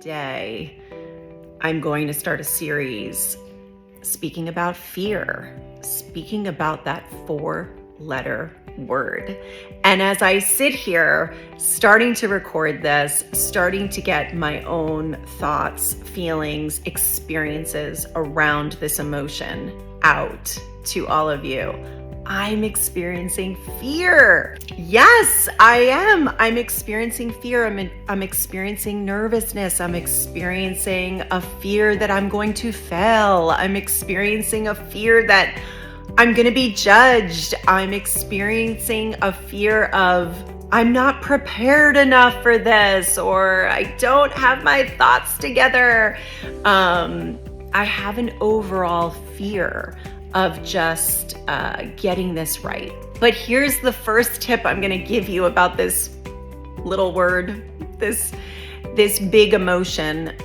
today I'm going to start a series speaking about fear, speaking about that 4-letter word. And as I sit here, starting to record this, starting to get my own thoughts, feelings, experiences around this emotion out to all of you, I'm experiencing fear. Yes, I am. I'm experiencing fear. I'm experiencing nervousness. I'm experiencing a fear that I'm going to fail. I'm experiencing a fear that I'm going to be judged. I'm experiencing a fear of I'm not prepared enough for this, or I don't have my thoughts together. I have an overall fear of just getting this right. But here's the first tip I'm going to give you about this little word, this big emotion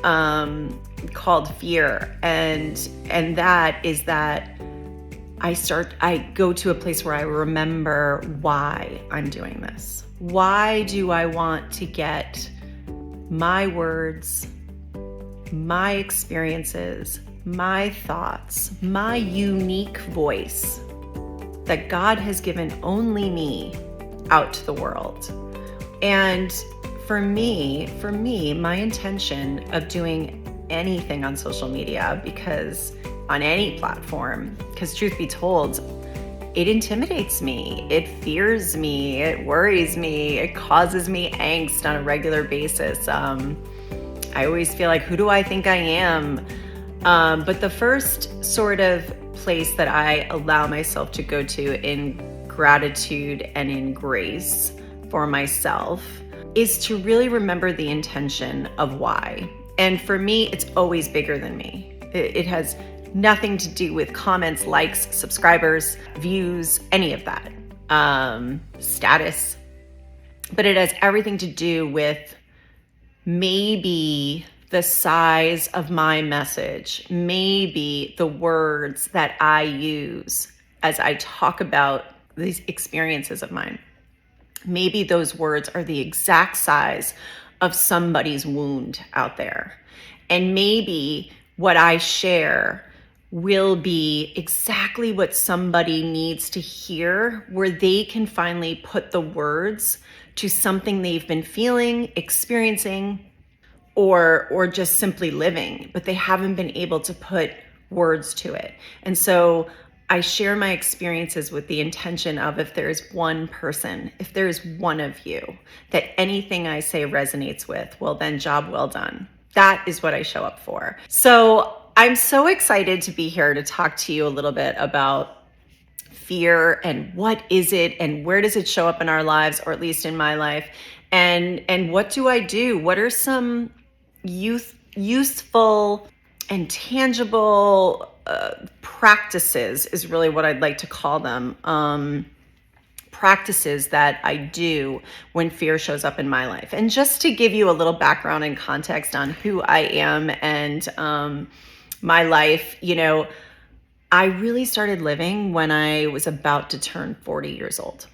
called fear, and that is that I go to a place where I remember why I'm doing this. Why do I want to get my words, my experiences, my thoughts, my unique voice that God has given only me out to the world? And for me, my intention of doing anything on social media, because on any platform, because truth be told, it intimidates me, it fears me, it worries me, it causes me angst on a regular basis. I always feel like, who do I think I am? But the first sort of place that I allow myself to go to in gratitude and in grace for myself is to really remember the intention of why. And for me, it's always bigger than me. It has nothing to do with comments, likes, subscribers, views, any of that, status. But it has everything to do with maybe the size of my message, maybe the words that I use as I talk about these experiences of mine. Maybe those words are the exact size of somebody's wound out there. And maybe what I share will be exactly what somebody needs to hear, where they can finally put the words to something they've been feeling, experiencing, or just simply living, but they haven't been able to put words to it. And so I share my experiences with the intention of, if there's one person, if there's one of you that anything I say resonates with, well, then job well done. That is what I show up for. So I'm so excited to be here to talk to you a little bit about fear and what is it and where does it show up in our lives, or at least in my life, and what do I do? What are some useful and tangible practices is really what I'd like to call them. Practices that I do when fear shows up in my life. And just to give you a little background and context on who I am and my life, I really started living when I was about to turn 40 years old.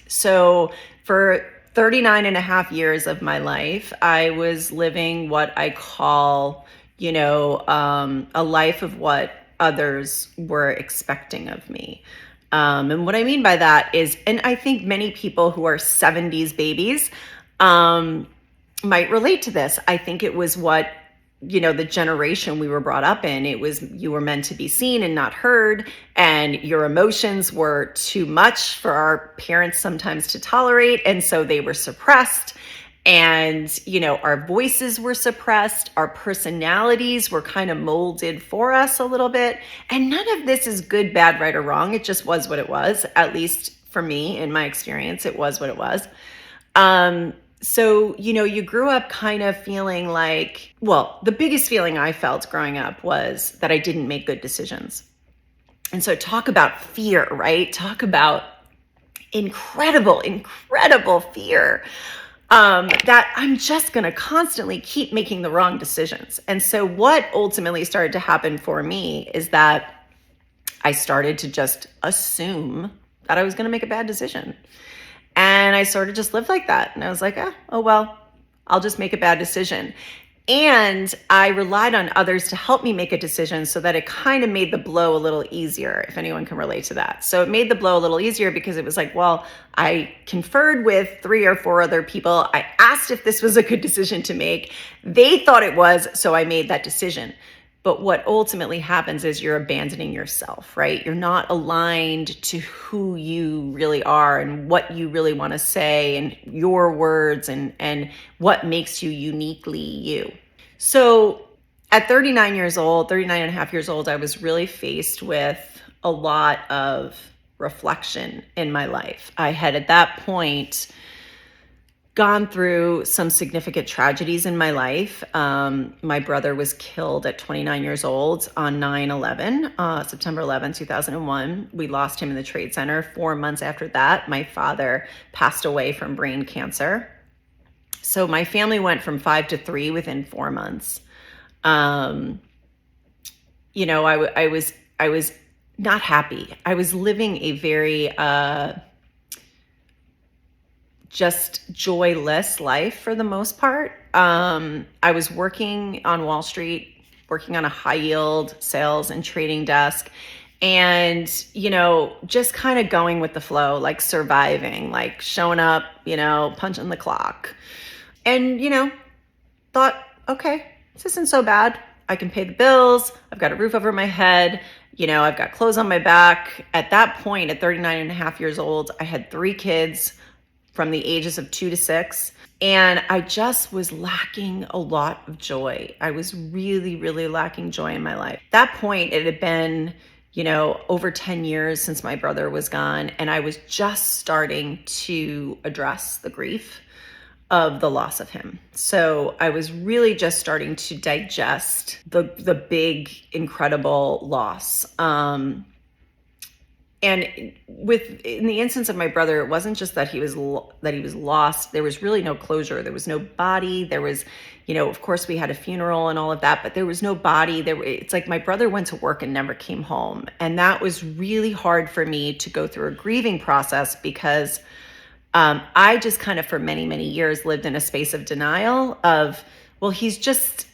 So for 39 and a half years of my life, I was living what I call, a life of what others were expecting of me. And what I mean by that is, and I think many people who are 70s babies might relate to this. I think it was what, the generation we were brought up in. It was, you were meant to be seen and not heard, and your emotions were too much for our parents sometimes to tolerate. And so they were suppressed. And, our voices were suppressed. Our personalities were kind of molded for us a little bit. And none of this is good, bad, right, or wrong. It just was what it was. At least for me, in my experience, it was what it was. So, you grew up kind of feeling like, well, the biggest feeling I felt growing up was that I didn't make good decisions. And so talk about fear, right? Talk about incredible fear. That I'm just going to constantly keep making the wrong decisions. And so what ultimately started to happen for me is that I started to just assume that I was going to make a bad decision. And I sort of just lived like that. And I was like, oh, well, I'll just make a bad decision. And I relied on others to help me make a decision so that it kind of made the blow a little easier, if anyone can relate to that. So it made the blow a little easier because it was like, well, I conferred with 3 or 4 other people. I asked if this was a good decision to make. They thought it was, so I made that decision. But what ultimately happens is you're abandoning yourself, right? You're not aligned to who you really are and what you really want to say and your words and what makes you uniquely you. So at 39 years old, 39 and a half years old, I was really faced with a lot of reflection in my life. I had at that point gone through some significant tragedies in my life. My brother was killed at 29 years old on 9/11, September 11, 2001. We lost him in the Trade Center. 4 months after that, my father passed away from brain cancer. So my family went from 5 to 3 within 4 months. I was not happy. I was living a very just joyless life for the most part. I was working on Wall Street, working on a high yield sales and trading desk, and, just kind of going with the flow, like surviving, like showing up, punching the clock. And, thought, okay, this isn't so bad. I can pay the bills. I've got a roof over my head. I've got clothes on my back. At that point, at 39 and a half years old, I had 3 kids from the ages of 2 to 6. And I just was lacking a lot of joy. I was really, really lacking joy in my life. At that point, it had been, over 10 years since my brother was gone. And I was just starting to address the grief of the loss of him. So I was really just starting to digest the big, incredible loss. And in the instance of my brother, it wasn't just that he was lost. There was really no closure. There was no body. There was, of course we had a funeral and all of that, but there was no body. It's like my brother went to work and never came home. And that was really hard for me to go through a grieving process because I just kind of for many, many years lived in a space of denial of, well, he's just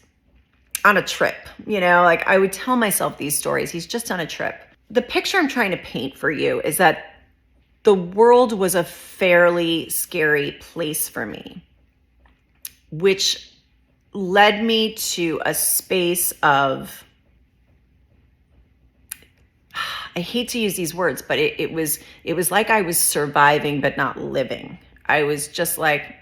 on a trip, like I would tell myself these stories. He's just on a trip. The picture I'm trying to paint for you is that the world was a fairly scary place for me, which led me to a space of, I hate to use these words, but it was like I was surviving but not living. I was just like,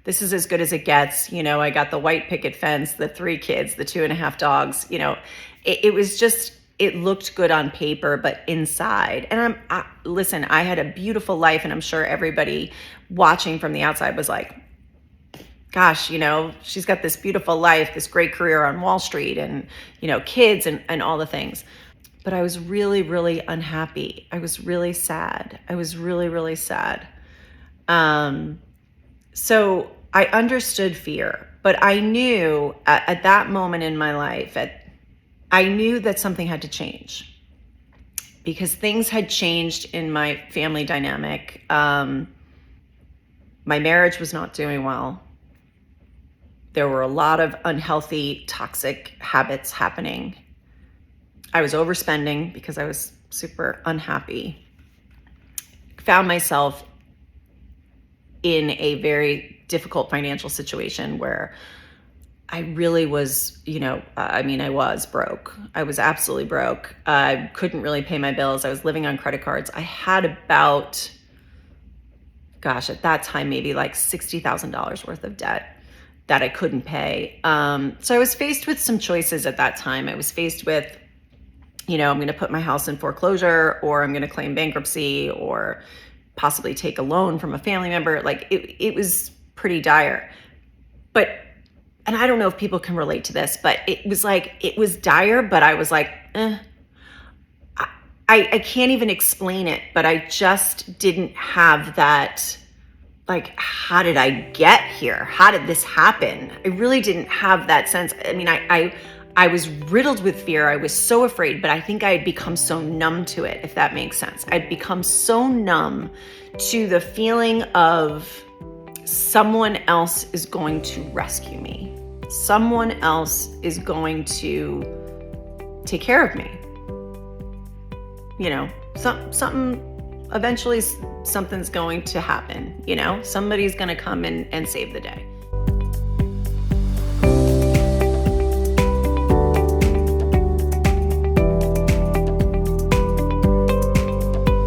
this is as good as it gets. I got the white picket fence, the 3 kids, the 2.5 dogs. It was just, it looked good on paper, but inside. And listen, I had a beautiful life, and I'm sure everybody watching from the outside was like, gosh, she's got this beautiful life, this great career on Wall Street and, kids and all the things. But I was really, really unhappy. I was really sad. I was really, really sad. So I understood fear, but I knew at that moment in my life, I knew that something had to change because things had changed in my family dynamic. My marriage was not doing well. There were a lot of unhealthy, toxic habits happening. I was overspending because I was super unhappy. Found myself in a very difficult financial situation where I really was, I was broke. I was absolutely broke. I couldn't really pay my bills. I was living on credit cards. I had about, at that time, maybe like $60,000 worth of debt that I couldn't pay. So I was faced with some choices at that time. I was faced with, I'm going to put my house in foreclosure, or I'm going to claim bankruptcy, or possibly take a loan from a family member. Like it was pretty dire. And I don't know if people can relate to this, but it was dire, but I was like, I can't even explain it, but I just didn't have that, like, how did I get here? How did this happen? I really didn't have that sense. I mean, I was riddled with fear. I was so afraid, but I think I had become so numb to it, if that makes sense. I'd become so numb to the feeling of someone else is going to rescue me. someone else is going to take care of me. You know, eventually something's going to happen, you know, somebody's going to come in and save the day.